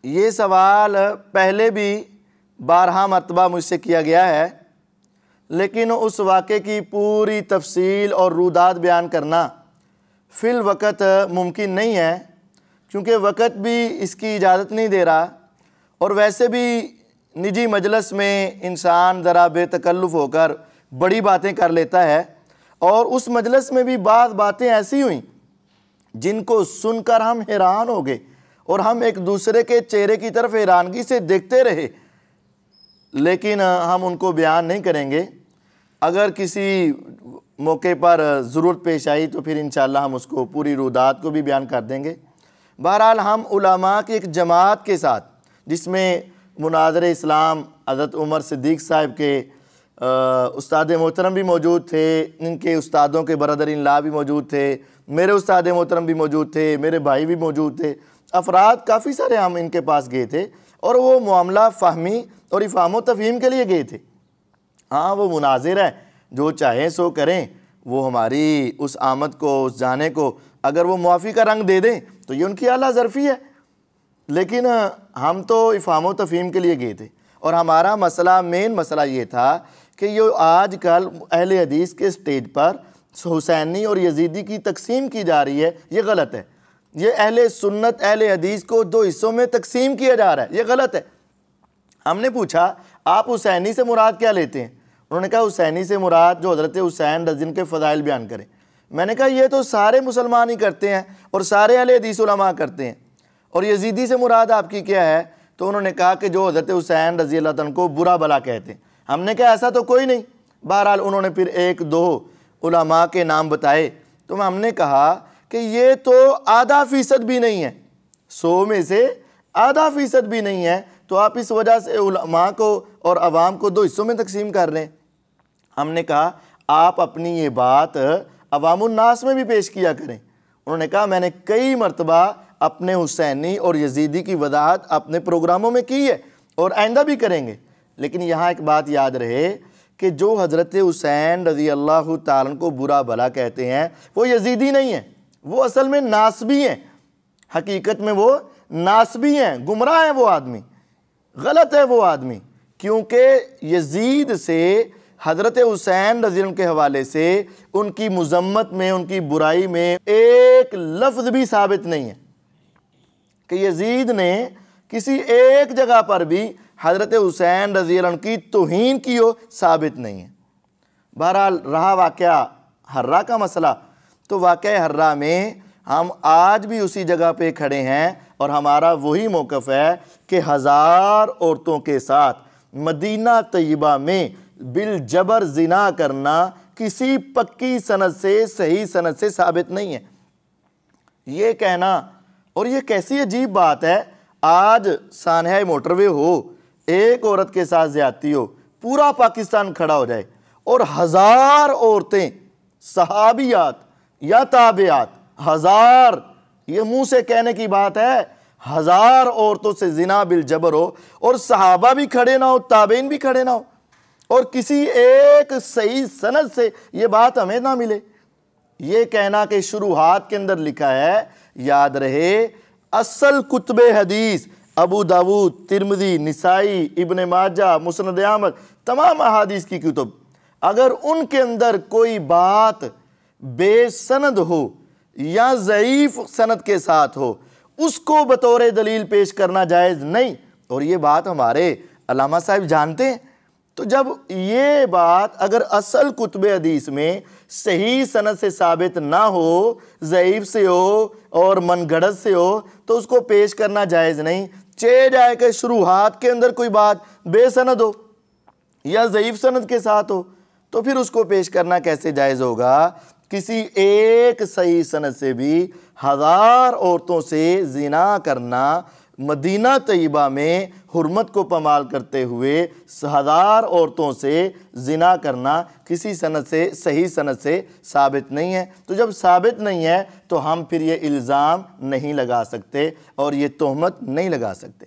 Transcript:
یہ سوال پہلے بھی بارہا مرتبہ مجھ سے کیا گیا ہے، لیکن اس واقعے کی پوری تفصیل اور رودات بیان کرنا فی الوقت ممکن نہیں ہے، کیونکہ وقت بھی اس کی اجازت نہیں دے رہا، اور ویسے بھی نجی مجلس میں انسان ذرا بے تکلف ہو کر بڑی باتیں کر لیتا ہے، اور اس مجلس میں بھی بعض باتیں ایسی ہوئیں جن کو سن کر ہم حیران ہو گئے، اور ہم ایک دوسرے کے چہرے کی طرف حیرانگی سے دیکھتے رہے، لیکن ہم ان کو بیان نہیں کریں گے۔ اگر کسی موقع پر ضرورت پیش آئی تو پھر انشاءاللہ ہم اس کو پوری رودات کو بھی بیان کر دیں گے۔ بہرحال ہم علماء کی ایک جماعت کے ساتھ، جس میں مناظر اسلام حضرت عمر صدیق صاحب کے استاد محترم بھی موجود تھے، ان کے استادوں کے برادر لا بھی موجود تھے، میرے استاد محترم بھی موجود تھے، میرے بھائی بھی موجود تھے، افراد کافی سارے ہم ان کے پاس گئے تھے، اور وہ معاملہ فہمی اور افہام و تفہیم کے لیے گئے تھے۔ ہاں، وہ مناظر ہیں، جو چاہیں سو کریں، وہ ہماری اس آمد کو، اس جانے کو اگر وہ معافی کا رنگ دے دیں تو یہ ان کی اعلیٰ ظرفی ہے، لیکن ہم تو افہام و تفہیم کے لیے گئے تھے، اور ہمارا مسئلہ، مین مسئلہ یہ تھا کہ یہ آج کل اہل حدیث کے سٹیج پر حسینی اور یزیدی کی تقسیم کی جا رہی ہے، یہ غلط ہے۔ یہ اہل سنت، اہل حدیث کو دو حصوں میں تقسیم کیا جا رہا ہے، یہ غلط ہے۔ ہم نے پوچھا آپ حسینی سے مراد کیا لیتے ہیں؟ انہوں نے کہا حسینی سے مراد جو حضرت حسین رضی اللہ عنہ کے فضائل بیان کریں۔ میں نے کہا یہ تو سارے مسلمان ہی کرتے ہیں اور سارے اہل حدیث علماء کرتے ہیں، اور یزیدی سے مراد آپ کی کیا ہے؟ تو انہوں نے کہا کہ جو حضرت حسین رضی اللہ عنہ کو برا بلا کہتے ہیں۔ ہم نے کہا ایسا تو کوئی نہیں۔ بہرحال انہوں نے پھر ایک دو علماء کے نام بتائے، تو ہم نے کہا کہ یہ تو آدھا فیصد بھی نہیں ہے، 100 میں سے آدھا فیصد بھی نہیں ہے، تو آپ اس وجہ سے علماء کو اور عوام کو دو حصوں میں تقسیم کر رہے ہیں۔ ہم نے کہا آپ اپنی یہ بات عوام الناس میں بھی پیش کیا کریں۔ انہوں نے کہا میں نے کئی مرتبہ اپنے حسینی اور یزیدی کی وضاحت اپنے پروگراموں میں کی ہے، اور آئندہ بھی کریں گے، لیکن یہاں ایک بات یاد رہے کہ جو حضرت حسین رضی اللہ تعالیٰ عنہ کو برا بھلا کہتے ہیں وہ یزیدی نہیں ہیں، وہ اصل میں ناسبی ہیں، حقیقت میں وہ ناسبی ہیں، گمراہ ہیں وہ آدمی، غلط ہے وہ آدمی، کیونکہ یزید سے حضرت حسین رضی اللہ عنہ کے حوالے سے ان کی مذمت میں، ان کی برائی میں ایک لفظ بھی ثابت نہیں ہے کہ یزید نے کسی ایک جگہ پر بھی حضرت حسین رضی اللہ عنہ کی توہین کی ہو، ثابت نہیں ہے۔ بہرحال رہا واقعہ حرہ کا مسئلہ، تو واقعہ حرہ میں ہم آج بھی اسی جگہ پہ کھڑے ہیں، اور ہمارا وہی موقف ہے کہ 1000 عورتوں کے ساتھ مدینہ طیبہ میں بالجبر زنا کرنا کسی پکی سند سے، صحیح سند سے ثابت نہیں ہے۔ یہ کہنا، اور یہ کیسی عجیب بات ہے، آج سانحہ موٹروے ہو، ایک عورت کے ساتھ زیادتی ہو، پورا پاکستان کھڑا ہو جائے، اور 1000 عورتیں، صحابیات یا تابعات، 1000، یہ منہ سے کہنے کی بات ہے، 1000 عورتوں سے زنا بالجبر ہو، اور صحابہ بھی کھڑے نہ ہو، تابعین بھی کھڑے نہ ہو، اور کسی ایک صحیح سند سے یہ بات ہمیں نہ ملے۔ یہ کہنا کہ شروحات کے اندر لکھا ہے، یاد رہے اصل کتب حدیث ابو داود، ترمذی، نسائی، ابن ماجہ، مسند احمد، تمام احادیث کی کتب، اگر ان کے اندر کوئی بات بے سند ہو یا ضعیف سند کے ساتھ ہو، اس کو بطور دلیل پیش کرنا جائز نہیں، اور یہ بات ہمارے علامہ صاحب جانتے ہیں۔ تو جب یہ بات اگر اصل کتب حدیث میں صحیح سند سے ثابت نہ ہو، ضعیف سے ہو اور من گھڑت سے ہو، تو اس کو پیش کرنا جائز نہیں۔ چہ جائے کہ شروحات کے اندر کوئی بات بے سند ہو یا ضعیف سند کے ساتھ ہو، تو پھر اس کو پیش کرنا کیسے جائز ہوگا؟ کسی ایک صحیح سند سے بھی 1000 عورتوں سے زنا کرنا، مدینہ طیبہ میں حرمت کو پامال کرتے ہوئے 1000 عورتوں سے زنا کرنا کسی سند سے، صحیح سند سے ثابت نہیں ہے۔ تو جب ثابت نہیں ہے تو ہم پھر یہ الزام نہیں لگا سکتے اور یہ تہمت نہیں لگا سکتے۔